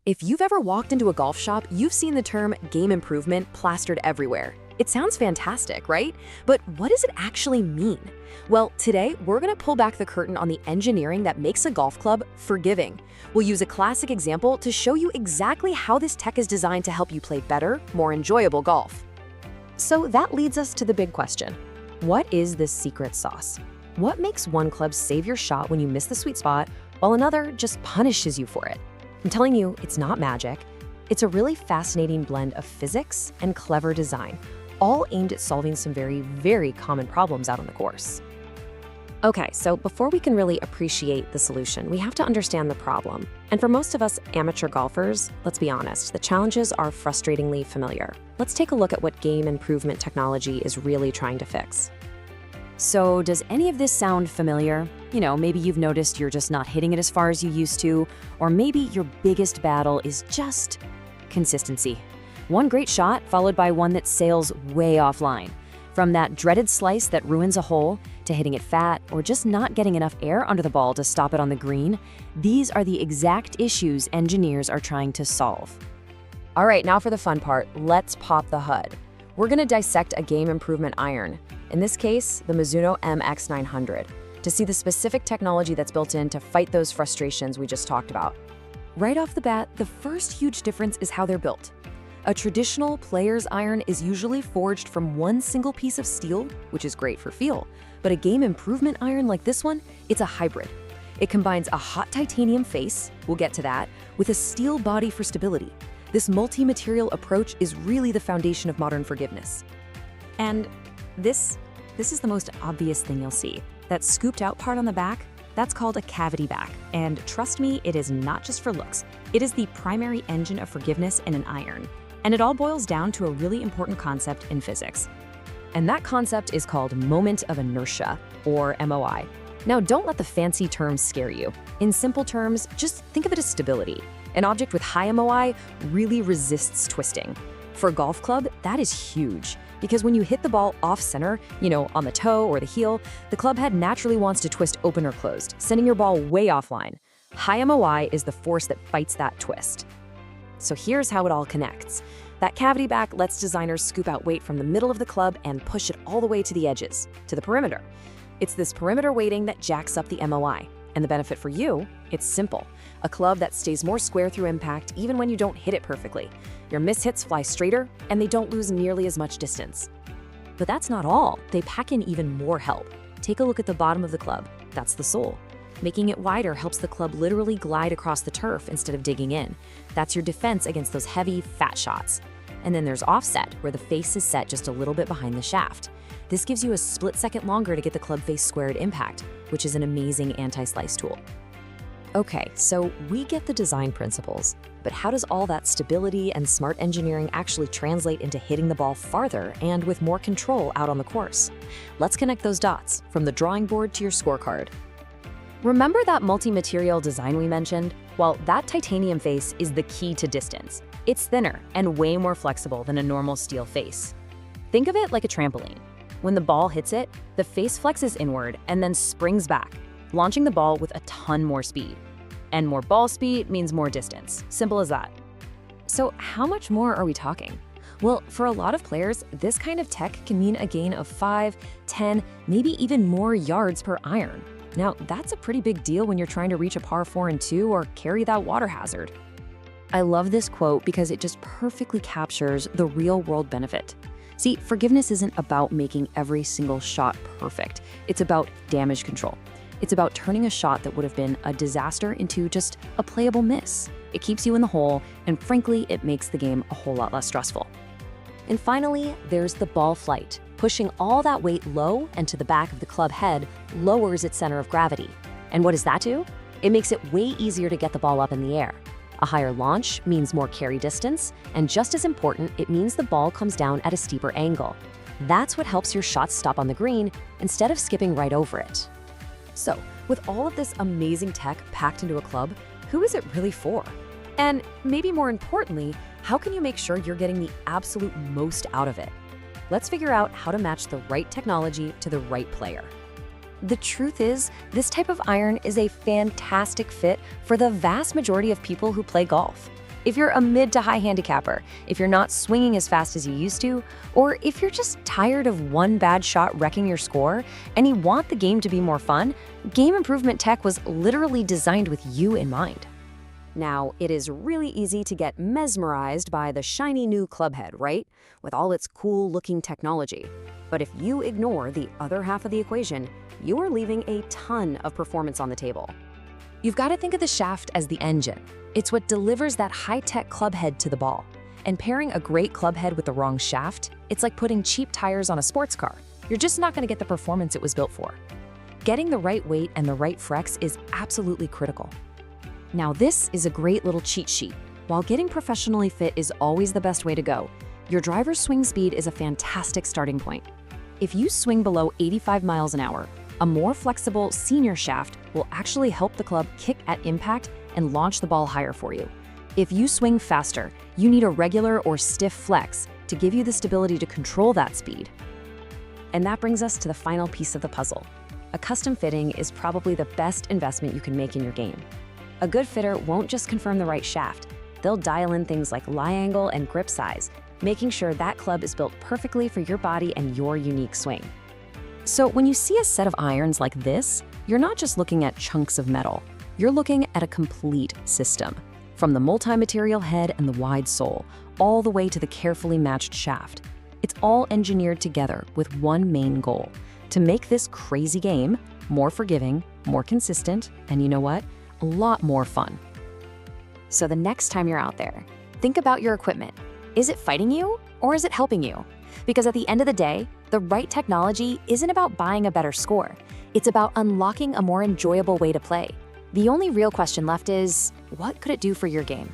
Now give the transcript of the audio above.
If you've ever walked into a golf shop, you've seen the term game improvement plastered everywhere. It sounds fantastic, right? But what does it actually mean? Well, today we're going to pull back the curtain on the engineering that makes a golf club forgiving. We'll use a classic example to show you exactly how this tech is designed to help you play better, more enjoyable golf. So that leads us to the big question. What is this secret sauce? What makes one club save your shot when you miss the sweet spot, while another just punishes you for it? I'm telling you, it's not magic. It's a really fascinating blend of physics and clever design, all aimed at solving some very, very common problems out on the course. Okay, so before we can really appreciate the solution, we have to understand the problem. And for most of us amateur golfers, let's be honest, the challenges are frustratingly familiar. Let's take a look at what game improvement technology is really trying to fix. So does any of this sound familiar? Maybe you've noticed you're just not hitting it as far as you used to, or maybe your biggest battle is just consistency. One great shot followed by one that sails way offline. From that dreaded slice that ruins a hole, to hitting it fat, or just not getting enough air under the ball to stop it on the green, these are the exact issues engineers are trying to solve. All right, now for the fun part, let's pop the hood. We're gonna dissect a game improvement iron. In this case, the Mizuno MX-900, to see the specific technology that's built in to fight those frustrations we just talked about. Right off the bat, the first huge difference is how they're built. A traditional player's iron is usually forged from one single piece of steel, which is great for feel, but a game improvement iron like this one, it's a hybrid. It combines a hot titanium face, we'll get to that, with a steel body for stability. This multi-material approach is really the foundation of modern forgiveness. And this is the most obvious thing you'll see. That scooped out part on the back, that's called a cavity back. And trust me, it is not just for looks. It is the primary engine of forgiveness in an iron. And it all boils down to a really important concept in physics. And that concept is called moment of inertia, or MOI. Now, don't let the fancy terms scare you. In simple terms, just think of it as stability. An object with high MOI really resists twisting. For a golf club, that is huge. Because when you hit the ball off-center, on the toe or the heel, the club head naturally wants to twist open or closed, sending your ball way offline. High MOI is the force that fights that twist. So here's how it all connects. That cavity back lets designers scoop out weight from the middle of the club and push it all the way to the edges, to the perimeter. It's this perimeter weighting that jacks up the MOI. And the benefit for you, it's simple. A club that stays more square through impact even when you don't hit it perfectly. Your missed hits fly straighter, and they don't lose nearly as much distance. But that's not all. They pack in even more help. Take a look at the bottom of the club. That's the sole. Making it wider helps the club literally glide across the turf instead of digging in. That's your defense against those heavy, fat shots. And then there's offset, where the face is set just a little bit behind the shaft. This gives you a split second longer to get the club face square at impact, which is an amazing anti-slice tool. Okay, so we get the design principles, but how does all that stability and smart engineering actually translate into hitting the ball farther and with more control out on the course? Let's connect those dots, from the drawing board to your scorecard. Remember that multi-material design we mentioned? Well, that titanium face is the key to distance. It's thinner and way more flexible than a normal steel face. Think of it like a trampoline. When the ball hits it, the face flexes inward and then springs back, launching the ball with a ton more speed. And more ball speed means more distance. Simple as that. So how much more are we talking? Well, for a lot of players, this kind of tech can mean a gain of 5, 10, maybe even more yards per iron. Now, that's a pretty big deal when you're trying to reach a par 4 and 2 or carry that water hazard. I love this quote because it just perfectly captures the real-world benefit. See, forgiveness isn't about making every single shot perfect. It's about damage control. It's about turning a shot that would have been a disaster into just a playable miss. It keeps you in the hole, and frankly, it makes the game a whole lot less stressful. And finally, there's the ball flight. Pushing all that weight low and to the back of the club head lowers its center of gravity. And what does that do? It makes it way easier to get the ball up in the air. A higher launch means more carry distance, and just as important, it means the ball comes down at a steeper angle. That's what helps your shots stop on the green instead of skipping right over it. So, with all of this amazing tech packed into a club, who is it really for? And maybe more importantly, how can you make sure you're getting the absolute most out of it? Let's figure out how to match the right technology to the right player. The truth is, this type of iron is a fantastic fit for the vast majority of people who play golf. If you're a mid to high handicapper, if you're not swinging as fast as you used to, or if you're just tired of one bad shot wrecking your score and you want the game to be more fun, Game Improvement Tech was literally designed with you in mind. Now, it is really easy to get mesmerized by the shiny new clubhead, right? With all its cool-looking technology. But if you ignore the other half of the equation, you are leaving a ton of performance on the table. You've got to think of the shaft as the engine. It's what delivers that high-tech clubhead to the ball. And pairing a great clubhead with the wrong shaft, it's like putting cheap tires on a sports car. You're just not going to get the performance it was built for. Getting the right weight and the right flex is absolutely critical. Now, this is a great little cheat sheet. While getting professionally fit is always the best way to go, your driver's swing speed is a fantastic starting point. If you swing below 85 miles an hour, a more flexible senior shaft will actually help the club kick at impact and launch the ball higher for you. If you swing faster, you need a regular or stiff flex to give you the stability to control that speed. And that brings us to the final piece of the puzzle. A custom fitting is probably the best investment you can make in your game. A good fitter won't just confirm the right shaft. They'll dial in things like lie angle and grip size, making sure that club is built perfectly for your body and your unique swing. So when you see a set of irons like this, you're not just looking at chunks of metal. You're looking at a complete system, from the multi-material head and the wide sole, all the way to the carefully matched shaft. It's all engineered together with one main goal: to make this crazy game more forgiving, more consistent, and you know what? A lot more fun. So the next time you're out there, think about your equipment. Is it fighting you or is it helping you? Because at the end of the day, the right technology isn't about buying a better score. It's about unlocking a more enjoyable way to play. The only real question left is, what could it do for your game?